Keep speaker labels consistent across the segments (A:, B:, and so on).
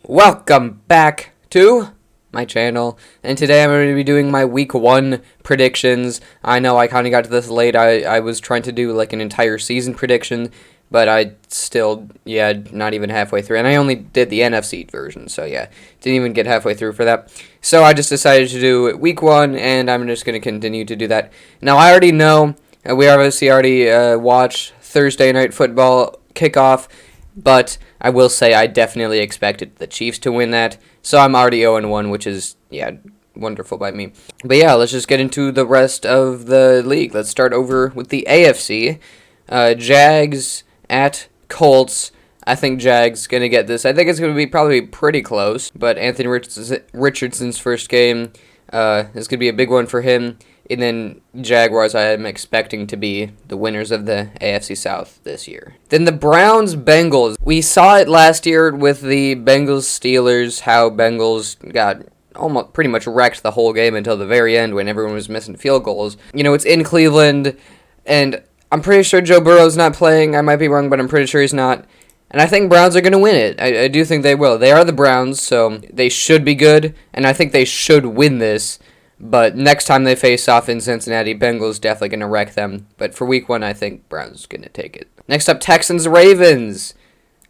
A: Welcome back to my channel, and today I'm going to be doing my week 1 predictions. I know I kind of got to this late. I was trying to do like an entire season prediction, but I still, not even halfway through, and I only did the NFC version, so didn't even get halfway through for that. So I just decided to do week 1, and I'm just going to continue to do that. Now I already know, we obviously already watched Thursday Night Football kickoff, but I will say I definitely expected the Chiefs to win that, so I'm already 0-1, which is, wonderful by me. But let's just get into the rest of the league. Let's start over with the AFC. Jags at Colts. I think Jags going to get this. I think it's going to be probably pretty close, but Anthony Richardson's first game is going to be a big one for him. And then Jaguars, I am expecting to be the winners of the AFC South this year. Then the Browns-Bengals. We saw it last year with the Bengals-Steelers, how Bengals got almost pretty much wrecked the whole game until the very end when everyone was missing field goals. It's in Cleveland, and I'm pretty sure Joe Burrow's not playing. I might be wrong, but I'm pretty sure he's not. And I think Browns are going to win it. I do think they will. They are the Browns, so they should be good, and I think they should win this. But next time they face off in Cincinnati, Bengals definitely going to wreck them. But for week 1, I think Browns going to take it. Next up, Texans-Ravens.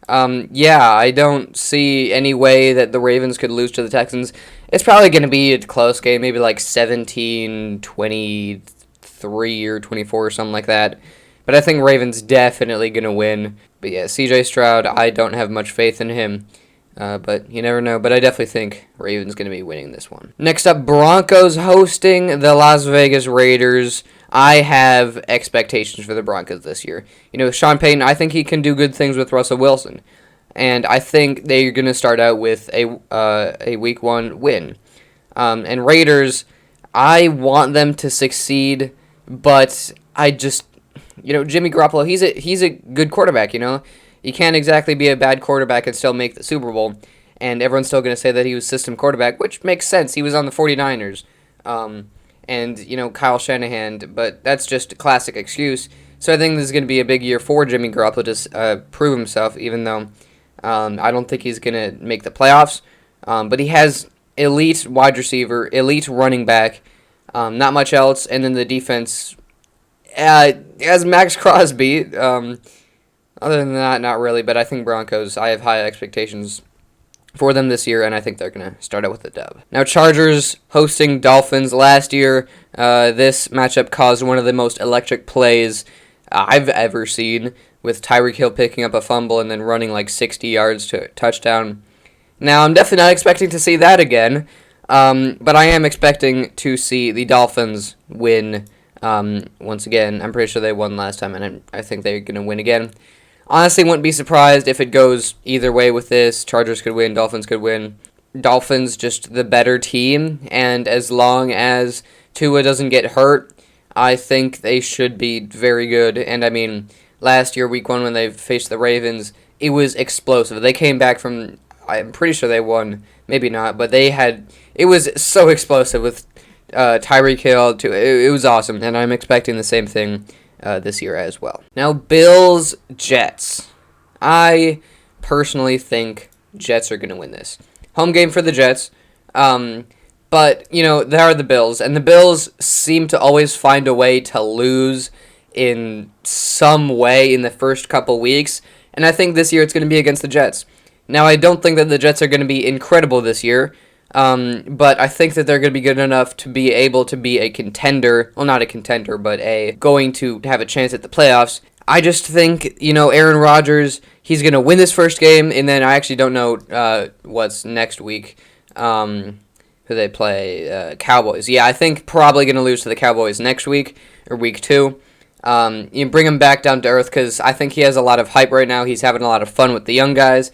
A: I don't see any way that the Ravens could lose to the Texans. It's probably going to be a close game, maybe like 17-23 or 24 or something like that. But I think Ravens definitely going to win. But CJ Stroud, I don't have much faith in him. But you never know. But I definitely think Ravens going to be winning this one. Next up, Broncos hosting the Las Vegas Raiders. I have expectations for the Broncos this year. Sean Payton, I think he can do good things with Russell Wilson. And I think they're going to start out with a week 1 win. And Raiders, I want them to succeed, but I just, Jimmy Garoppolo, he's a good quarterback, You can't exactly be a bad quarterback and still make the Super Bowl, and everyone's still going to say that he was system quarterback, which makes sense. He was on the 49ers, and, Kyle Shanahan, but that's just a classic excuse. So I think this is going to be a big year for Jimmy Garoppolo to prove himself, even though I don't think he's going to make the playoffs. But he has elite wide receiver, elite running back, not much else, and then the defense has Max Crosby. Other than that, not really, but I think Broncos, I have high expectations for them this year, and I think they're going to start out with a dub. Now, Chargers hosting Dolphins. Last year, this matchup caused one of the most electric plays I've ever seen, with Tyreek Hill picking up a fumble and then running like 60 yards to a touchdown. Now, I'm definitely not expecting to see that again, but I am expecting to see the Dolphins win once again. I'm pretty sure they won last time, and I think they're going to win again. Honestly, wouldn't be surprised if it goes either way with this. Chargers could win, Dolphins could win. Dolphins just the better team, and as long as Tua doesn't get hurt, I think they should be very good. And I mean, last year, week 1, when they faced the Ravens, it was explosive. They came back from, I'm pretty sure they won, maybe not, but it was so explosive with Tyreek Hill. It was awesome, and I'm expecting the same thing this year as well. Now, Bills-Jets. I personally think Jets are going to win this. Home game for the Jets. But, they are the Bills. And the Bills seem to always find a way to lose in some way in the first couple weeks. And I think this year it's going to be against the Jets. Now, I don't think that the Jets are going to be incredible this year. But I think that they're going to be good enough to be able to be a contender. Well, not a contender, but going to have a chance at the playoffs. I just think, Aaron Rodgers, he's going to win this first game, and then I actually don't know what's next week, who they play, Cowboys. I think probably going to lose to the Cowboys next week, or week 2. You bring him back down to earth, because I think he has a lot of hype right now. He's having a lot of fun with the young guys.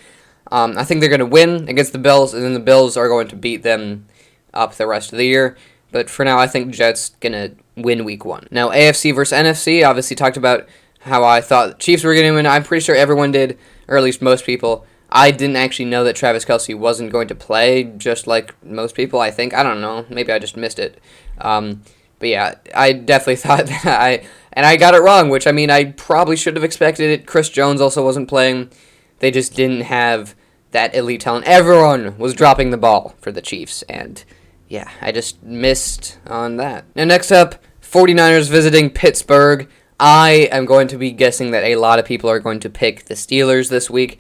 A: I think they're going to win against the Bills, and then the Bills are going to beat them up the rest of the year. But for now, I think Jets going to win week 1. Now, AFC versus NFC, obviously talked about how I thought the Chiefs were going to win. I'm pretty sure everyone did, or at least most people. I didn't actually know that Travis Kelce wasn't going to play, just like most people, I think. I don't know. Maybe I just missed it. But I definitely thought that I got it wrong, which, I mean, I probably should have expected it. Chris Jones also wasn't playing. They just didn't have that elite talent. Everyone was dropping the ball for the Chiefs, and yeah, I just missed on that. Now, next up, 49ers visiting Pittsburgh. I am going to be guessing that a lot of people are going to pick the Steelers this week,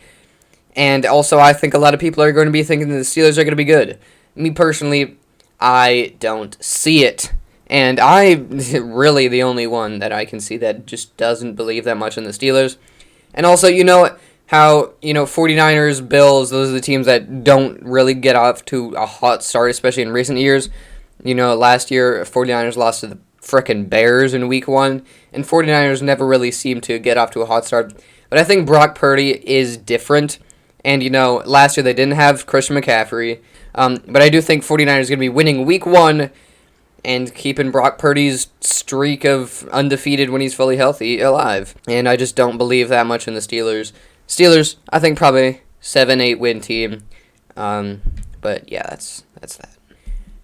A: and also I think a lot of people are going to be thinking that the Steelers are going to be good. Me personally, I don't see it. And I'm really the only one that I can see that just doesn't believe that much in the Steelers. And also, how, 49ers, Bills, those are the teams that don't really get off to a hot start, especially in recent years. Last year, 49ers lost to the frickin' Bears in week 1, and 49ers never really seemed to get off to a hot start. But I think Brock Purdy is different. And, last year they didn't have Christian McCaffrey. But I do think 49ers are going to be winning week 1 and keeping Brock Purdy's streak of undefeated when he's fully healthy alive. And I just don't believe that much in the Steelers. Steelers, I think probably 7-8 win team. But yeah, that's that.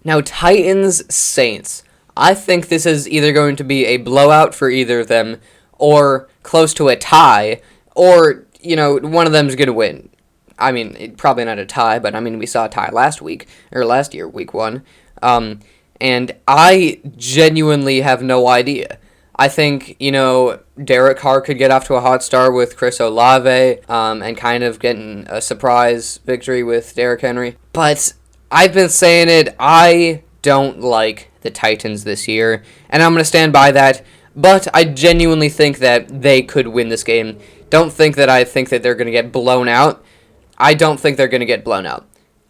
A: Now, Titans, Saints. I think this is either going to be a blowout for either of them, or close to a tie, or, one of them is going to win. I mean, probably not a tie, but we saw a tie last year, week 1. And I genuinely have no idea. I think, Derek Carr could get off to a hot start with Chris Olave, and kind of getting a surprise victory with Derrick Henry. But I've been saying it, I don't like the Titans this year, and I'm going to stand by that. But I genuinely think that they could win this game. Don't think that I think that they're going to get blown out. I don't think they're going to get blown out.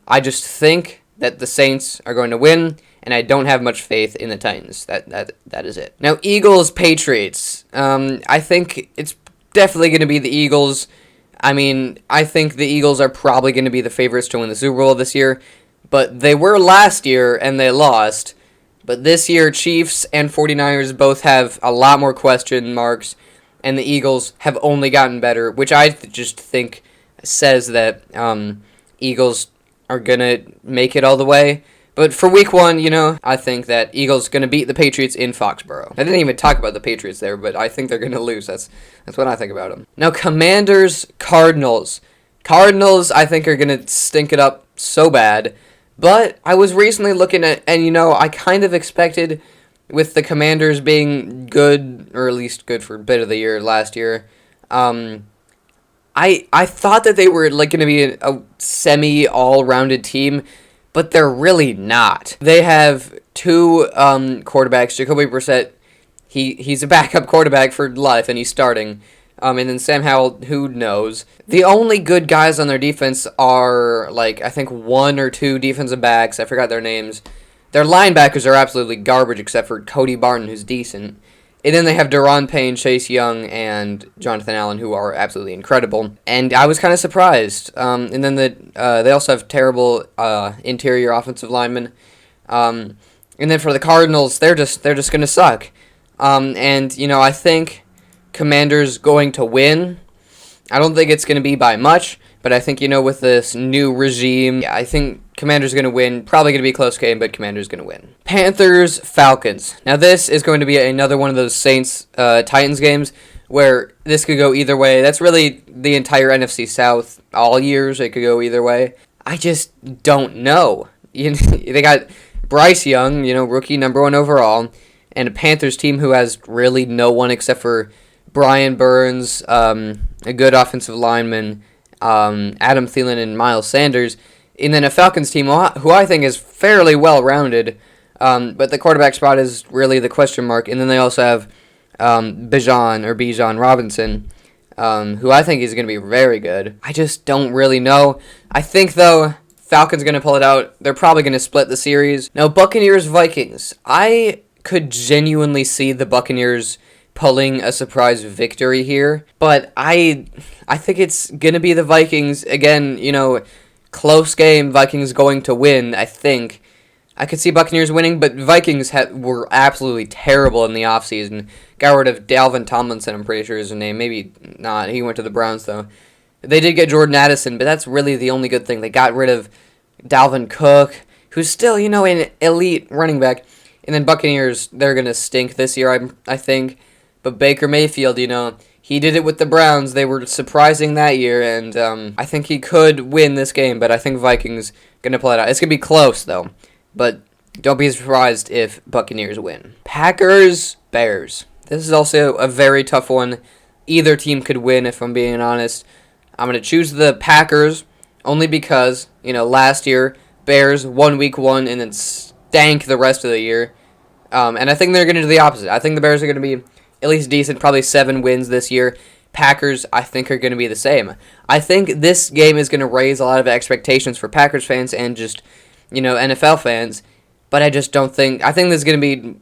A: I just think that the Saints are going to win, and I don't have much faith in the Titans. That is it. Now, Eagles, Patriots. I think it's definitely going to be the Eagles. I think the Eagles are probably going to be the favorites to win the Super Bowl this year, but they were last year, and they lost. But this year, Chiefs and 49ers both have a lot more question marks, and the Eagles have only gotten better, which I just think says that Eagles are going to make it all the way. But for week 1, I think that Eagles going to beat the Patriots in Foxborough. I didn't even talk about the Patriots there, but I think they're going to lose. That's what I think about them. Now, Commanders, Cardinals. Cardinals, I think, are going to stink it up so bad. But I was recently looking at, and I kind of expected, with the Commanders being good, or at least good for a bit of the year last year, I thought that they were going to be a semi-all-rounded team, but they're really not. They have 2 quarterbacks. Jacoby Brissett, he's a backup quarterback for life, and he's starting. And then Sam Howell, who knows? The only good guys on their defense are, I think 1 or 2 defensive backs. I forgot their names. Their linebackers are absolutely garbage, except for Cody Barton, who's decent. And then they have Daron Payne, Chase Young, and Jonathan Allen, who are absolutely incredible. And I was kind of surprised. And then they also have terrible interior offensive linemen. And then for the Cardinals, they're just going to suck. And I think Commanders going to win. I don't think it's going to be by much, but I think, with this new regime, I think Commanders going to win. Probably going to be a close game, but Commanders going to win. Panthers, Falcons. Now, this is going to be another one of those Saints-Titans games where this could go either way. That's really the entire NFC South all years. It could go either way. I just don't know. They got Bryce Young, rookie number 1 overall, and a Panthers team who has really no one except for Brian Burns, a good offensive lineman, Adam Thielen, and Miles Sanders. And then a Falcons team who I think is fairly well-rounded, but the quarterback spot is really the question mark. And then they also have Bijan Robinson, who I think is going to be very good. I just don't really know. I think, though, Falcons going to pull it out. They're probably going to split the series. Now, Buccaneers-Vikings. I could genuinely see the Buccaneers pulling a surprise victory here, but I think it's going to be the Vikings. Again, close game, Vikings going to win, I think. I could see Buccaneers winning, but Vikings were absolutely terrible in the offseason. Got rid of Dalvin Tomlinson, I'm pretty sure is his name. Maybe not. He went to the Browns, though. They did get Jordan Addison, but that's really the only good thing. They got rid of Dalvin Cook, who's still, an elite running back. And then Buccaneers, they're going to stink this year, I think. But Baker Mayfield, He did it with the Browns. They were surprising that year, and I think he could win this game, but I think Vikings going to play it out. It's going to be close, though, but don't be surprised if Buccaneers win. Packers, Bears. This is also a very tough one. Either team could win, if I'm being honest. I'm going to choose the Packers only because, last year, Bears won week 1 and then stank the rest of the year. And I think they're going to do the opposite. I think the Bears are going to be at least decent, probably 7 wins this year. Packers, I think, are going to be the same. I think this game is going to raise a lot of expectations for Packers fans and just, NFL fans. But I just don't think... I think this is going to be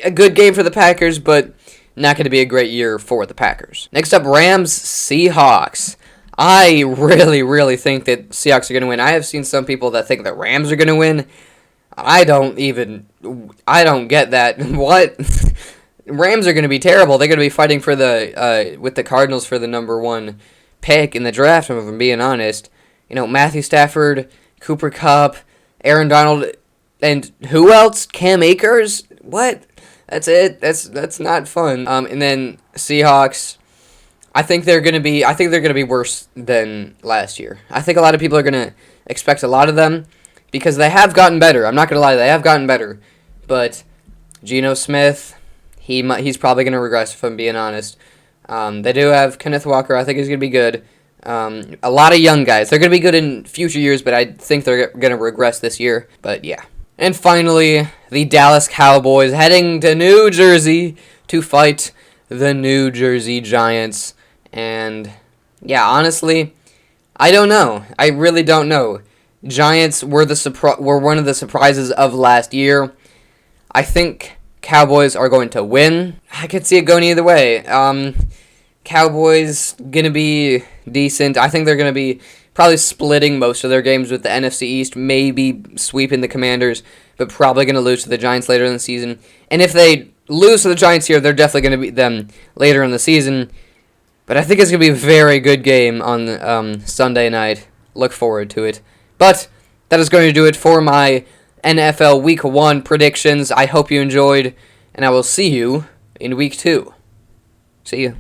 A: a good game for the Packers, but not going to be a great year for the Packers. Next up, Rams-Seahawks. I really, really think that Seahawks are going to win. I have seen some people that think the Rams are going to win. I don't get that. What? Rams are going to be terrible. They're going to be fighting for with the Cardinals for the number 1 pick in the draft, if I'm being honest. Matthew Stafford, Cooper Kupp, Aaron Donald, and who else? Cam Akers? What? That's it. That's not fun. And then Seahawks, I think they're going to be worse than last year. I think a lot of people are going to expect a lot of them because they have gotten better. I'm not going to lie, they have gotten better. But Geno Smith, he's probably going to regress, if I'm being honest. They do have Kenneth Walker. I think he's going to be good. A lot of young guys. They're going to be good in future years, but I think they're going to regress this year. But yeah. And finally, the Dallas Cowboys heading to New Jersey to fight the New Jersey Giants. And yeah, honestly, I don't know. I really don't know. Giants were one of the surprises of last year. I think Cowboys are going to win. I could see it going either way. Cowboys going to be decent. I think they're going to be probably splitting most of their games with the NFC East, maybe sweeping the Commanders, but probably going to lose to the Giants later in the season. And if they lose to the Giants here, they're definitely going to beat them later in the season. But I think it's going to be a very good game on Sunday night. Look forward to it. But that is going to do it for my NFL Week 1 predictions. I hope you enjoyed, and I will see you in Week 2. See you.